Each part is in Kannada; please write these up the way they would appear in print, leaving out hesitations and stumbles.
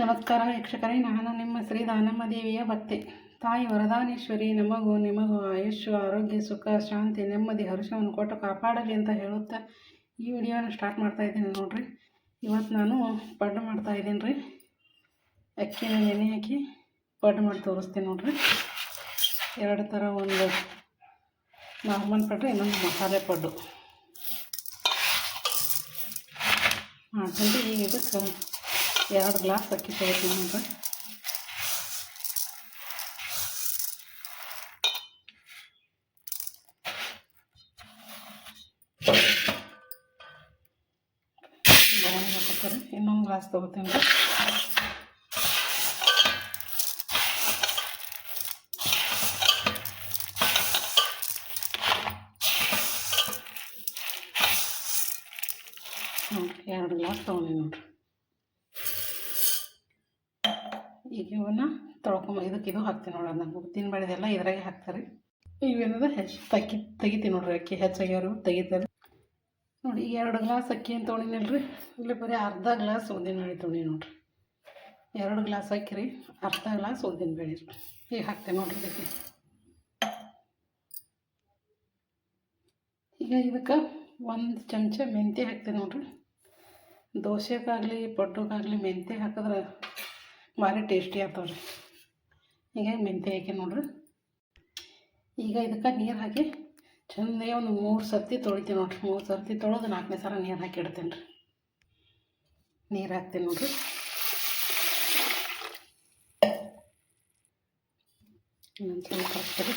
ನಮಸ್ಕಾರ ವೀಕ್ಷಕರೇ, ನಾನು ನಿಮ್ಮ ಶ್ರೀ ದಾನಮ್ಮ ದೇವಿಯ ಭಕ್ತೆ. ತಾಯಿ ವರದಾನೇಶ್ವರಿ ನಮಗೂ ನಿಮಗೂ ಆಯುಷ್ಯ, ಆರೋಗ್ಯ, ಸುಖ, ಶಾಂತಿ, ನೆಮ್ಮದಿ, ಹರ್ಷವನ್ನು ಕೊಟ್ಟು ಕಾಪಾಡಲಿ ಅಂತ ಹೇಳುತ್ತಾ ಈ ವಿಡಿಯೋನ ಸ್ಟಾರ್ಟ್ ಮಾಡ್ತಾ ಇದ್ದೀನಿ ನೋಡ್ರಿ. ಇವತ್ತು ನಾನು ಪಡ್ಡು ಮಾಡ್ತಾ ಇದ್ದೀನಿ ರೀ. ಅಕ್ಕಿನ ನೆನೆ ಹಾಕಿ ಪಡ್ಡು ಮಾಡಿ ತೋರಿಸ್ತೀನಿ ನೋಡ್ರಿ. ಎರಡು ಥರ, ಒಂದು ನಾರ್ಮಲ್ ಪಡ್ಡು, ಇನ್ನೊಂದು ಮಸಾಲೆ ಪಡ್ಡು ಮಾಡ್ತೀನಿ. ಈಗ ಇದಕ್ಕೆ 2 ಗ್ಲಾಸ್ ಅಕ್ಕಿ ತೊಗೊಳ್ತೀನಿ ನೋಡ್ರಿ. ಬೊಗಣಿ ಹಾಕೋತಾರೆ. ಇನ್ನೊಂದು ಗ್ಲಾಸ್ ತೊಗೋತೀನಿ ರೀ. ನೋಡಿರಿ, 2 ಗ್ಲಾಸ್ ತೊಗೊಂಡಿ ನೋಡ್ರಿ. ಈಗ ಇವನ್ನ ತೊಳ್ಕೊಂಬ ಇದು ಹಾಕ್ತೀನಿ ನೋಡ್ರಿ. ಅದನ್ನ ಉದ್ದಿನ ಬೇಳೆದೆಲ್ಲ ಇದ್ರಾಗೆ ಹಾಕ್ತಾರೆ. ಇವೇನದ ತೆಗಿತೀನಿ ನೋಡ್ರಿ. ಅಕ್ಕಿ ಹೆಚ್ಚಾಗ್ಯಾರು ತೆಗಿತಾರೆ ನೋಡಿ. 2 ಗ್ಲಾಸ್ ಅಕ್ಕಿ ಅಂತ ತೊಗೊಂಡಿನಲ್ರಿ. ಇಲ್ಲಿ ಬರೀ ಅರ್ಧ ಗ್ಲಾಸ್ ಉದ್ದಿನ ಬೇಳೆ ತೊಗೊಂಡಿ ನೋಡ್ರಿ. 2 ಗ್ಲಾಸ್ ಅಕ್ಕಿ ರೀ, ಅರ್ಧ ಗ್ಲಾಸ್ ಉದ್ದಿನ ಬೇಳೆ ರೀ. ಈಗ ಹಾಕ್ತೇನೆ ನೋಡ್ರಿ ಇದಕ್ಕೆ. ಈಗ ಇದಕ್ಕೆ 1 ಚಮಚ ಮೆಂತ್ಯ ಹಾಕ್ತೇನೆ ನೋಡ್ರಿ. ದೋಸೆಗಾಗಲಿ ಪಡ್ಡುಗಾಗಲಿ ಮೆಂತ್ಯ ಹಾಕಿದ್ರೆ ಭಾರಿ ಟೇಸ್ಟಿ ಆಗ್ತಾವ್ರಿ. ಹೀಗಾಗಿ ಮೆಂತ್ಯ ಹಾಕಿ ನೋಡ್ರಿ. ಈಗ ಇದಕ್ಕೆ ನೀರು ಹಾಕಿ ಚೆಂದಾಗಿ ಒಂದು 3 ಸರ್ತಿ ತೊಳಿತೀನಿ ನೋಡ್ರಿ. 3 ಸರ್ತಿ ತೊಳೆದು 4ನೇ ಸಲ ನೀರು ಹಾಕಿ ಇಡ್ತೀನಿ ರೀ. ನೀರು ಹಾಕ್ತೀನಿ ನೋಡ್ರಿ. ಇನ್ನೊಂದು ಸ್ವಲ್ಪ ಹಾಕ್ತೀರಿ.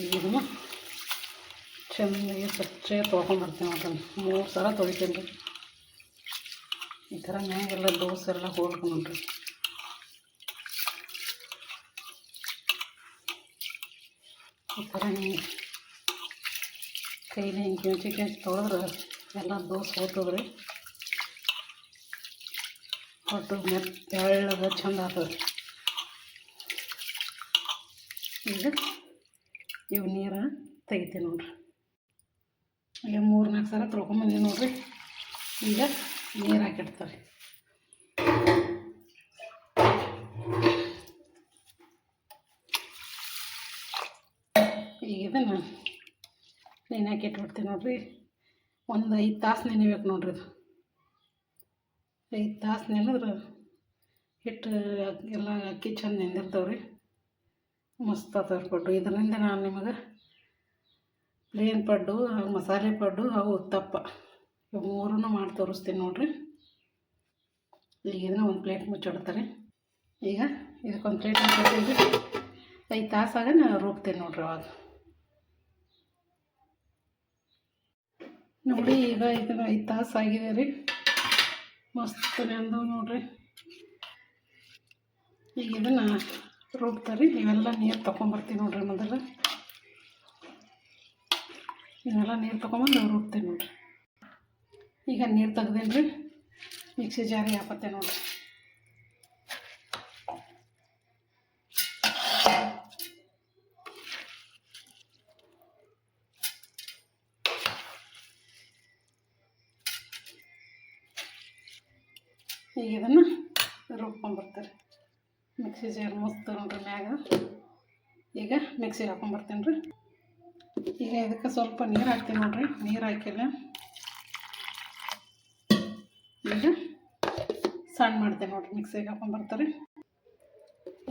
ಇದನ್ನು ಚೆಂದಾಗಿ ಸ್ವಚ್ಛ ತೊಳ್ಕೊಂಡ್ಬರ್ತೀನಿ ನೋಡ್ರಿ. 3 ಸಲ ತೊಳಿತೀನಿ ರೀ. ಈ ಥರ ಮ್ಯಾಗೆಲ್ಲ ದೋಸೆ ಎಲ್ಲ ಹೋಗ್ಬೇಕು ನೋಡ್ರಿ. ಈ ಥರ ನೀವು ಕೈಲಿ ಹಿಂಗೆ ಕೆಂಚಿ ತೊಳೆದ್ರೆ ಎಲ್ಲ ದೋಸೆ ಹೋಗ್ತದ್ರಿ. ಹೊಟ್ಟು ತೆಳ್ಳಗೆ ಚಂದ ಆಗ್ತದೆ. ಈಗ ಇವು ನೀರು ತೆಗಿತೀನಿ ನೋಡ್ರಿ. ಈಗ 3-4 ಸಲ ತೊಳ್ಕೊಂಬಂದಿ ನೋಡ್ರಿ. ಈಗ ನೀರು ಹಾಕಿಡ್ತಾರೆ. ಈಗ ಇದನ್ನು ನೆನೆ ಹಾಕಿಟ್ಬಿಡ್ತೀನಿ ನೋಡ್ರಿ. ಒಂದು 5 ತಾಸು ನೆನೆಬೇಕು ನೋಡ್ರಿ. ಇದು 5 ತಾಸು ನೆನೆದ್ರೆ ಹಿಟ್ಟು ಎಲ್ಲ ಅಕ್ಕಿ ಚಂದ ನೆಂದಿರ್ತಾವ್ರಿ. ಮಸ್ತ್ ಆಗ್ತಾವ್ರಿ ಪಡ್ಡು. ಇದರಿಂದ ನಾನು ನಿಮಗೆ ಪ್ಲೇನ್ ಪಡ್ಡು, ಮಸಾಲೆ ಪಡ್ಡು, ಅವು ಉತ್ತಪ್ಪ ಇವು 3 ಮಾಡಿ ತೋರಿಸ್ತೀನಿ ನೋಡ್ರಿ. ಈಗ ಇದನ್ನ ಒಂದು ಪ್ಲೇಟ್ ಮುಚ್ಚಿಡ್ತಾರೆ. ಈಗ ಇದಕ್ಕೊಂದು ಪ್ಲೇಟ್ ಮುಚ್ಚಿಡ್ತೀನಿ. 5 ತಾಸಾಗ ನಾನು ರುಬ್ತೀನಿ ನೋಡ್ರಿ. ಅವಾಗ ನೋಡಿ, ಈಗ ಇದನ್ನು 5 ತಾಸು ಆಗಿದೆ ರೀ. ಮಸ್ತ್ ನೆಂದು ನೋಡ್ರಿ. ಈಗ ಇದನ್ನು ರುಬ್ತಾರೆ. ಇವೆಲ್ಲ ನೀರು ತೊಗೊಂಬರ್ತೀನಿ ನೋಡ್ರಿ. ಮೊದಲು ಇವೆಲ್ಲ ನೀರು ತೊಗೊಂಬಂದು ರುಬ್ತೀನಿ ನೋಡ್ರಿ. ಈಗ ನೀರು ತೆಗ್ದೇನಿ ರೀ. ಮಿಕ್ಸಿ ಜಾರಿಗೆ ಹಾಕತ್ತೆ ನೋಡ್ರಿ. ಈಗ ಇದನ್ನು ರುಬ್ಕೊಂಬರ್ತಾರೆ. ಮಿಕ್ಸಿ ಜಾರ್ ಮಸ್ತ್ ನೋಡ್ರಿ ಮ್ಯಾಗ. ಈಗ ಮಿಕ್ಸಿಗೆ ಹಾಕೊಂಬರ್ತೀನಿ ರೀ. ಈಗ ಇದಕ್ಕೆ ಸ್ವಲ್ಪ ನೀರು ಹಾಕ್ತೀನಿ ನೋಡ್ರಿ. ನೀರು ಹಾಕಿಲ್ಲ. ಈಗ ಸಣ್ಣ ಮಾಡ್ತೇನೆ ನೋಡ್ರಿ. ಮಿಕ್ಸಿಗೆ ಹಾಕೊಂಬರ್ತಾರೆ.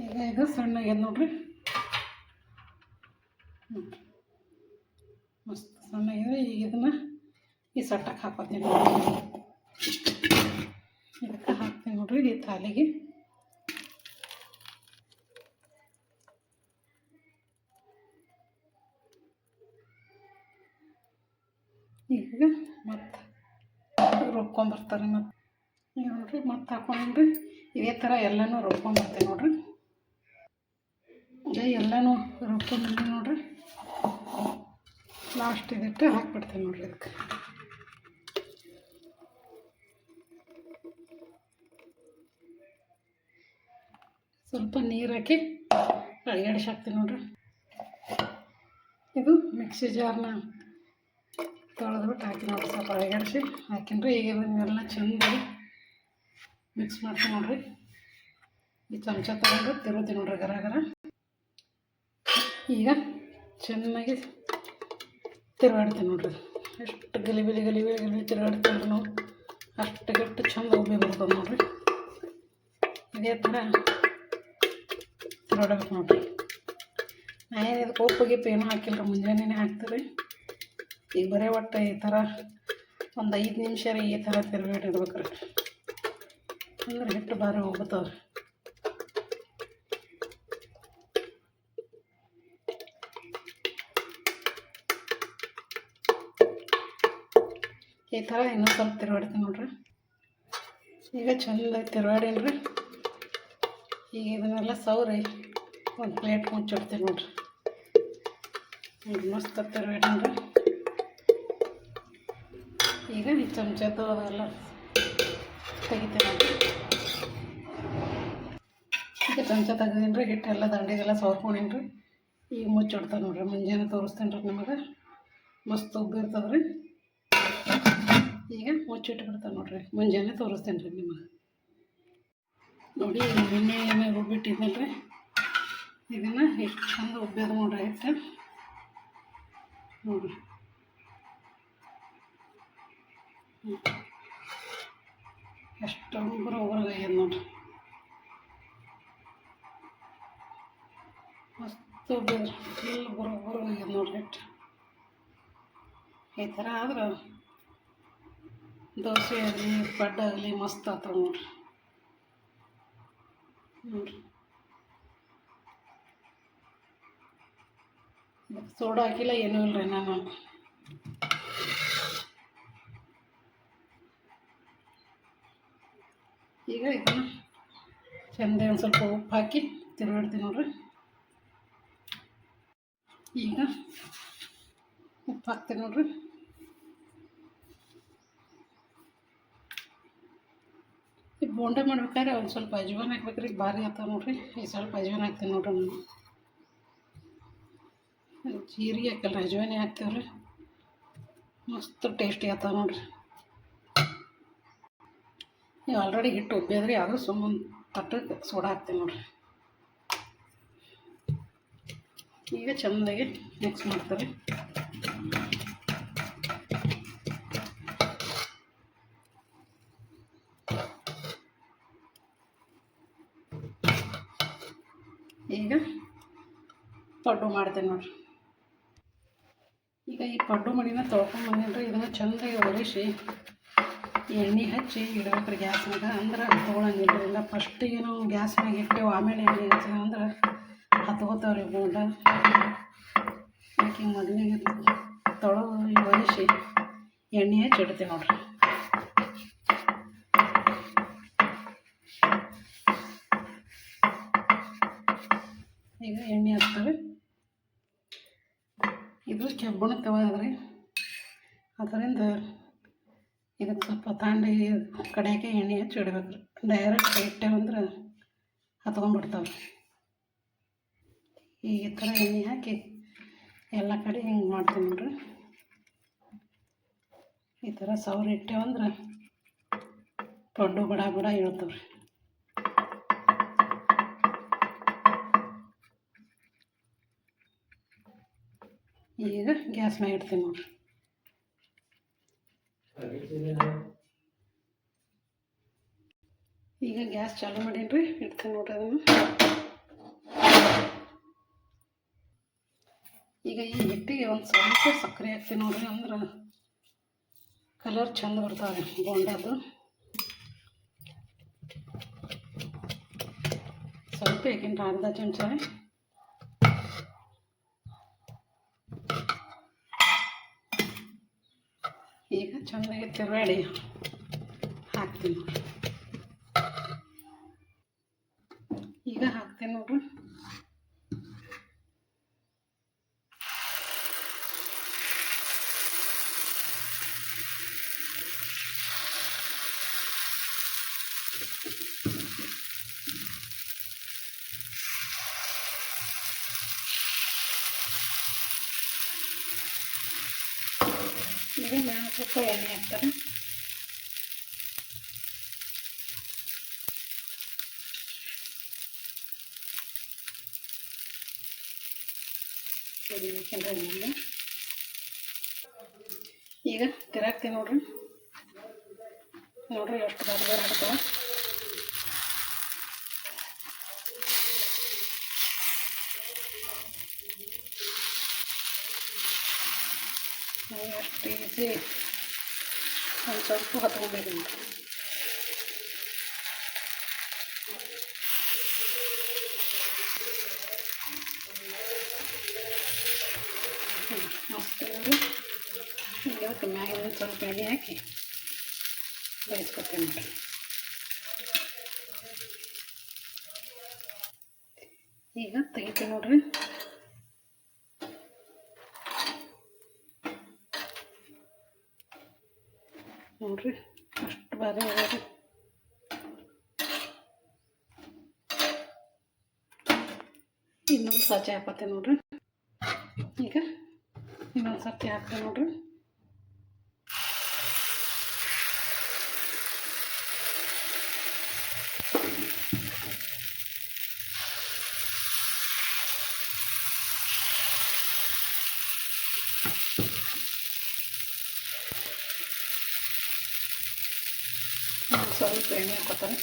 ಈಗ ಇದು ಸಣ್ಣಾಗ್ಯದ ನೋಡ್ರಿ. ಮಸ್ತ್ ಸಣ್ಣಾಗಿದೆ. ಈಗ ಇದನ್ನು ಈ ಸಟ್ಟಕ್ಕೆ ಹಾಕೋತೀನಿ. ಇದಕ್ಕೆ ಹಾಕ್ತೀನಿ ನೋಡ್ರಿ ಈ ಥಾಲಿಗೆ. ಈಗ ಮತ್ತೆ ರುಬ್ಕೊಂಬರ್ತಾರೆ. ಮತ್ತೆ ಈಗ ನೋಡ್ರಿ ಮತ್ತೆ ಹಾಕೊಂಡ್ರಿ. ಇದೇ ಥರ ಎಲ್ಲನೂ ರುಬ್ಕೊಂಬರ್ತೀನಿ ನೋಡ್ರಿ. ಇದೇ ಎಲ್ಲನೂ ರುಬ್ಕೊಂಡ್ಬಂದು ನೋಡ್ರಿ. ಲಾಸ್ಟ್ ಇದಕ್ಕೆ ಹಾಕ್ಬಿಡ್ತೀನಿ ನೋಡ್ರಿ. ಇದಕ್ಕೆ ಸ್ವಲ್ಪ ನೀರು ಹಾಕಿ ಅಳಗಡಿಸಿ ಹಾಕ್ತೀನಿ ನೋಡ್ರಿ. ಇದು ಮಿಕ್ಸಿ ಜಾರ್ನ ತೊಳೆದ್ಬಿಟ್ಟು ಹಾಕಿ ನೋಡ್ರಿ. ಸ್ವಲ್ಪ ಅಳಗಡಿಸಿ ಹಾಕಿನ್ರಿ. ಈಗ ಇವನ್ನೆಲ್ಲ ಚೆಂದಾಗಿ ಮಿಕ್ಸ್ ಮಾಡ್ತೀನಿ ನೋಡಿರಿ. ಈ ಚಮಚ ತಗೊಂಡು ತಿರುತ್ತೀನಿ ನೋಡಿರಿ ಗರ ಗರ. ಈಗ ಚೆನ್ನಾಗಿ ತಿರುಗಾಡ್ತೀನಿ ನೋಡಿರಿ. ಎಷ್ಟು ಗಲಿಬಿಲಿ ಗಲಿಬಿಲಿ ಗಲಿಬಿಲಿ ತಿರುಗಾಡ್ತೀನಿ ನಾವು ಅಷ್ಟು ಗಟ್ಟು ಚಂದ ಉಬ್ಬಿ ಬರ್ತದೆ ನೋಡಿರಿ. ಇದೇ ಥರ ತಿರುಗಾಡ್ಬೇಕು ನೋಡಿರಿ. ನಾನು ಇದಕ್ಕೆ ಉಪ್ಪು ಗಿಪ್ಪು ಏನೂ ಹಾಕಿಲ್ಲ ರೀ, ಮುಂಜಾನೆ ಹಾಕ್ತೀರಿ. ಈಗ ಬರೀ ಒಟ್ಟು ಈ ಥರ ಒಂದು 5 ನಿಮಿಷ ರೀ ಈ ಥರ ತಿರುಗಾಡಿಡ್ಬೇಕು ರೀ, ಅಂದ್ರೆ ಹಿಟ್ಟು ಭಾರಿ ಹೋಗ್ತವೆ. ಈ ಥರ ಇನ್ನೂ ಸ್ವಲ್ಪ ತಿರುಗಾಡ್ತೀನಿ ನೋಡಿರಿ. ಈಗ ಚೆಂದ ತಿರುಗಾಡೀನಿ ರೀ. ಈಗ ಇದನ್ನೆಲ್ಲ ಸೌರಿ ಒಂದು ಪ್ಲೇಟ್ ಮುಚ್ಚಿಡ್ತೀನಿ ನೋಡಿರಿ. ಮಸ್ತ್ ತಿರುಗಾಡೀನಿ ರೀ. ಈಗ ಈ ಚಮಚದ್ದು ಅವೆಲ್ಲ ತೆಗಿತೀನಿ ನೋಡಿರಿ. ಈಗ ಚಮಚ ತೆಗ್ದೀನಿ ರೀ. ಹಿಟ್ಟೆಲ್ಲ ದಂಡಿಗೆಲ್ಲ ಸವರ್ಕೊಂಡೀನಿ ರೀ. ಈಗ ಮುಚ್ಚಿಡ್ತಾನೆ ನೋಡಿರಿ. ಮುಂಜಾನೆ ತೋರಿಸ್ತೀನಿ ರೀ ನಿಮಗೆ. ಮಸ್ತ್ ಉಬ್ಬಿರ್ತದೆ ರೀ. ಈಗ ಮುಚ್ಚಿಟ್ಬಿಡ್ತಾನೆ ನೋಡಿರಿ. ಮುಂಜಾನೆ ತೋರಿಸ್ತೇನೆ ರೀ ನಿಮಗೆ. ನೋಡಿ ಎಣ್ಣೆ ಮೇಲೆ ರುಬ್ಬಿಟ್ಟಿದ್ದಲ್ಲ ರೀ, ಇದನ್ನು ಎಷ್ಟು ಚಂದ ಉಬ್ಬ್ಯದ ನೋಡ್ರಿ ಹಿಟ್ಟು ನೋಡಿರಿ. ಎಷ್ಟು ಒಬ್ರಿಗೆ ನೋಡಿರಿ. ಮಸ್ತ್ ಉಬ್ಬಿದ್ರಿ. ಫುಲ್ ಒಬ್ರಿಗೆ ನೋಡಿರಿ ಹಿಟ್ಟು. ಈ ಥರ ಆದ್ರೆ ದೋಸೆ ಆಗಲಿ ಪಡ್ಡು ಆಗಲಿ ಮಸ್ತ್ ಆಗ್ತವೆ ನೋಡಿರಿ. ನೋಡಿರಿ ಸೋಡಾ ಹಾಕಿಲ್ಲ, ಏನೂ ಇಲ್ಲ ರೀ. ನಾನು ಈಗ ಇದನ್ನು ಚೆಂದ ಒಂದು ಸ್ವಲ್ಪ ಉಪ್ಪು ಹಾಕಿ ತಿರುಗಾಡ್ತೀನಿ ನೋಡಿರಿ. ಈಗ ಉಪ್ಪು ಹಾಕ್ತೀನಿ ನೋಡಿರಿ. ಈ ಬೋಂಡ ಮಾಡ್ಬೇಕಾದ್ರೆ ಒಂದು ಸ್ವಲ್ಪ ಅಜ್ವಾನ ಹಾಕ್ಬೇಕ್ರಿ, ಭಾರಿ ಆಗ್ತಾವೆ ನೋಡಿರಿ. ಈ ಸ್ವಲ್ಪ ಅಜ್ವಾನ ಹಾಕ್ತೀನಿ ನೋಡಿರಿ. ನಾನು ಜೀರಿಗೆ ಹಾಕಲ್ಲ, ಅಜ್ವಾನೆ ಹಾಕ್ತೇವೆ ರೀ. ಮಸ್ತ್ ಟೇಸ್ಟಿ ಆಗ್ತಾವೆ ನೋಡಿರಿ. ನೀವು ಆಲ್ರೆಡಿ ಹಿಟ್ಟು ಉಬ್ಬಿದ್ರಿ, ಆದರೂ ಸುಮ್ಮನೆ ತಟ್ಟಕ್ಕೆ ಸೋಡಾ ಹಾಕ್ತೀನಿ ನೋಡಿರಿ. ಈಗ ಚೆಂದಾಗಿ ಮಿಕ್ಸ್ ಮಾಡ್ತಾರೆ. ಈಗ ಪಡ್ಡು ಮಾಡ್ತೇನೆ ನೋಡಿರಿ. ಈಗ ಈ ಪಡ್ಡು ಮಡಿನ ತೊಳ್ಕೊಂಬಂದಿನಿ ರೀ. ಇದನ್ನು ಚೆಂದಾಗಿ ಒರೆಸಿ ಎಣ್ಣೆ ಹಚ್ಚಿ ಇಡ್ಬೇಕ್ರಿ ಗ್ಯಾಸ್ನಾಗ. ಅಂದ್ರೆ ತೊಗೊಳಂಗಿಲ್ಲ. ಇಲ್ಲ ಫಸ್ಟಿಗೆ ನಾವು ಗ್ಯಾಸ್ನಾಗ ಇಟ್ಟೇವು, ಆಮೇಲೆ ಎಣ್ಣೆ ಹಚ್ಚಿನ ಅಂದ್ರೆ ಹತ್ಕೋತಾವ್ರಿ ಬೋಂಡ. ಅದಕ್ಕೆ ಮೊದಲಿಗೆ ಒರೆಸಿ ಎಣ್ಣೆ ಹಚ್ಚಿ ಇಡ್ತೀವಿ ನೋಡಿರಿ. ಈಗ ಎಣ್ಣೆ ಹಚ್ತವೆ. ಇದು ಕೆಬ್ಬಣ ತವ ಅದ್ರಿ, ಅದರಿಂದ ಇದಕ್ಕೆ ಸ್ವಲ್ಪ ತಾಂಡಿ ಕಡೆಯಾಕೆ ಎಣ್ಣೆ ಹಚ್ಚಿ ಇಡ್ಬೇಕು ರೀ. ಡೈರೆಕ್ಟ್ ಇಟ್ಟೇವಂದ್ರೆ ಹತ್ಕೊಂಡ್ಬಿಡ್ತಾವೆ. ಈ ಥರ ಎಣ್ಣೆ ಹಾಕಿ ಎಲ್ಲ ಕಡೆ ಹಿಂಗೆ ಮಾಡ್ತೀನಿ ನೋಡಿರಿ. ಈ ಥರ ಸೌರಿ ಇಟ್ಟೇವಂದ್ರೆ ಪಡ್ಡು ಬಡ ಬಡ ಇಳ್ತಾವೆ ರೀ. ಈಗ ಗ್ಯಾಸ್ ಮ್ಯಾಗ ಇಡ್ತೀನಿ ನೋಡಿರಿ. ಈಗ ಗ್ಯಾಸ್ ಚಾಲು ಮಾಡೀನಿ ರೀ. ಇಡ್ತೀನಿ ನೋಡಿರಿ ಅದನ್ನು. ಈಗ ಈ ಹಿಟ್ಟಿಗೆ ಒಂದು ಸ್ವಲ್ಪ ಸಕ್ಕರೆ ಹಾಕ್ತೀನಿ ನೋಡಿರಿ, ಅಂದ್ರೆ ಕಲರ್ ಚಂದ ಬರ್ತಾವೆ ಬೋಂಡದ್ದು. ಸ್ವಲ್ಪ ಯಾಕೆಂದ್ರೆ ಅರ್ಧ ಚಮಚ ರೀ. ಈಗ ಚೆನ್ನಾಗಿ ತಿರುಗಾಡಿ ಹಾಕ್ತೀನಿ ನೋಡಿರಿ. ಈಗ ಹಾಕ್ತೀನಿ ನೋಡಿರಿ. ಈಗ ನಾನು ಸ್ವಲ್ಪ ಎಣ್ಣೆ ಹಾಕ್ತಾರೆ. ಮುಂದೆ ಈಗ ತಿರಾಕ್ತಿ ನೋಡ್ರಿ ಎಷ್ಟು ಬಾರ್ಬಾರ್ ಹಾಕ್ತಾವೆ. ಅಷ್ಟು ಈಸಿ ಒಂದು ಸ್ವಲ್ಪ ಹತ್ಕೊಬೇಕು ನೋಡ್ರಿ. ಮಸ್ತ್ ಇದಕ್ಕೆ ಮ್ಯಾಗಿನ ಸ್ವಲ್ಪ ಎಣ್ಣೆ ಹಾಕಿ ಬೇಯಿಸ್ಕೊತೀನಿ ನೋಡ್ರಿ. ಈಗ ತೆಗಿತೀನಿ ನೋಡ್ರಿ. ನೋಡ್ರಿ ಅಷ್ಟು ಬಾರಿ ಅದಾವ್ರಿ. ಇನ್ನೊಂದು ಸಜ್ಜೆ ಹಾಕತ್ತೆ ನೋಡ್ರಿ. ಈಗ ಇನ್ನೊಂದು ಸರ್ತಿ ಹಾಕ್ತೀನಿ ನೋಡ್ರಿ. ಸ್ವಲ್ಪ ಎಣ್ಣೆ ಹಾಕೋತಾರೆ.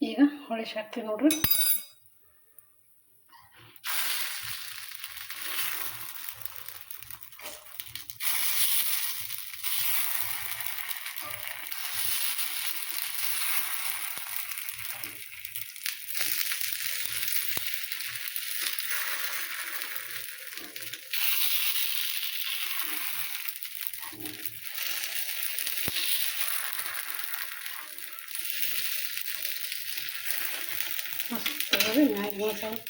ಈಗ ಹೊಳಿಸಿ ಹಾಕ್ತೀವಿ ನೋಡ್ರಿ. ಮಸ್ತ್ ಮ್ಯಾಗ ಸ್ವಲ್ಪ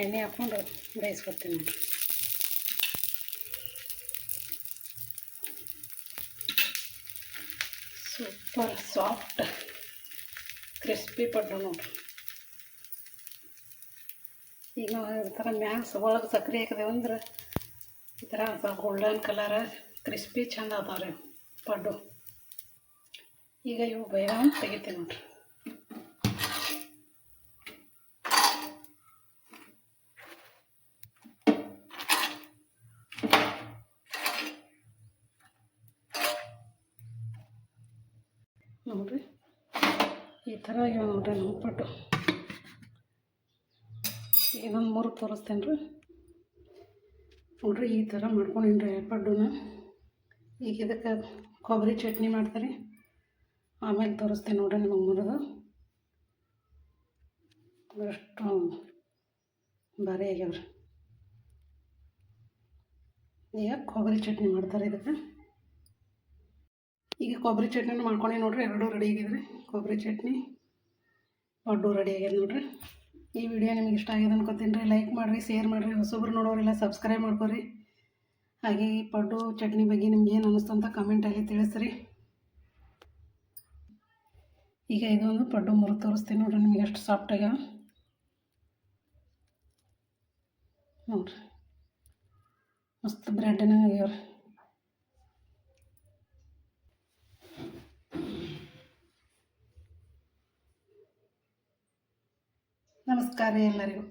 ಎಣ್ಣೆ ಹಾಕ್ಕೊಂಡು ಬೇಯಿಸ್ಕೊತೀನಿ ನೋಡ್ರಿ. ಸೂಪರ್ ಸಾಫ್ಟ್ ಕ್ರಿಸ್ಪಿ ಪಡ್ಡು ನೋಡ್ರಿ. ಈಗ ಈ ಥರ ಮ್ಯಾಗ ಒಳಗೆ ಸಕ್ಕರೆ ಹಾಕಿದೆವು ಅಂದ್ರೆ ಈ ಥರ ಸ್ವಲ್ಪ ಗೋಲ್ಡನ್ ಕಲರ್ ಕ್ರಿಸ್ಪಿ ಚಂದ ಅದಾವ್ರಿ ಪಡ್ಡು. ಈಗ ಇವು ಬೇಗ ತೆಗಿತೀನಿ ನೋಡ್ರಿ. ನೋಡ್ರಿ ಈ ಥರ ಇವು ನೋಡ್ರಿ ನಮ್ಮ ಪಡ್ಡು. ಇನ್ನೊಂದು 3 ತೋರಿಸ್ತೇನೆ ರೀ ನೋಡ್ರಿ. ಈ ಥರ ಮಾಡ್ಕೊಂಡಿನ್ರಿ ಪಡ್ಡುನ. ಈಗ ಇದಕ್ಕೆ ಕೊಬ್ಬರಿ ಚಟ್ನಿ ಮಾಡ್ತಾರೆ, ಆಮೇಲೆ ತೋರಿಸ್ತೇನೆ ನೋಡ್ರಿ ನಿಮಗೆ ಮುರಿದು. ಅಷ್ಟು ಭಾರಿ ಆಗ್ಯಾವ್ರಿ. ಈಗ ಕೊಬ್ಬರಿ ಚಟ್ನಿ ಮಾಡ್ತಾರೆ ಇದಕ್ಕೆ. ಈಗ ಕೊಬ್ಬರಿ ಚಟ್ನಿನ ಮಾಡ್ಕೊಂಡು ನೋಡ್ರಿ, ಎರಡೂ ರೆಡಿ ಆಗಿದ್ರಿ. ಕೊಬ್ಬರಿ ಚಟ್ನಿ ಪಡ್ಡು ರೆಡಿ ಆಗ್ಯದ ನೋಡ್ರಿ. ಈ ವಿಡಿಯೋ ನಿಮಗೆ ಇಷ್ಟ ಆಗಿದೆ ಅನ್ಕೋತೀನಿ ರೀ. ಲೈಕ್ ಮಾಡಿರಿ, ಶೇರ್ ಮಾಡಿರಿ, ಹೊಸಬ್ರು ನೋಡೋರೆಲ್ಲ ಸಬ್ಸ್ಕ್ರೈಬ್ ಮಾಡ್ಕೊರಿ. ಹಾಗೆ ಈ ಪಡ್ಡು ಚಟ್ನಿ ಬಗ್ಗೆ ನಿಮ್ಗೆ ಏನು ಅನ್ನಿಸ್ತು ಅಂತ ಕಮೆಂಟಲ್ಲಿ ತಿಳಿಸ್ರಿ. ಈಗ ಇದೊಂದು ಪಡ್ಡು ಮುರಿದು ತೋರಿಸ್ತೀನಿ ನೋಡ್ರಿ ನಿಮಗೆ ಎಷ್ಟು ಸಾಫ್ಟ್ ಆಗ್ಯಾವ ನೋಡ್ರಿ. ಮಸ್ತ್ ಬ್ರೆಡ್ನ ಆಗ್ಯಾವ್ರಿ. ನಮಸ್ಕಾರ ಎಲ್ಲರಿಗೂ.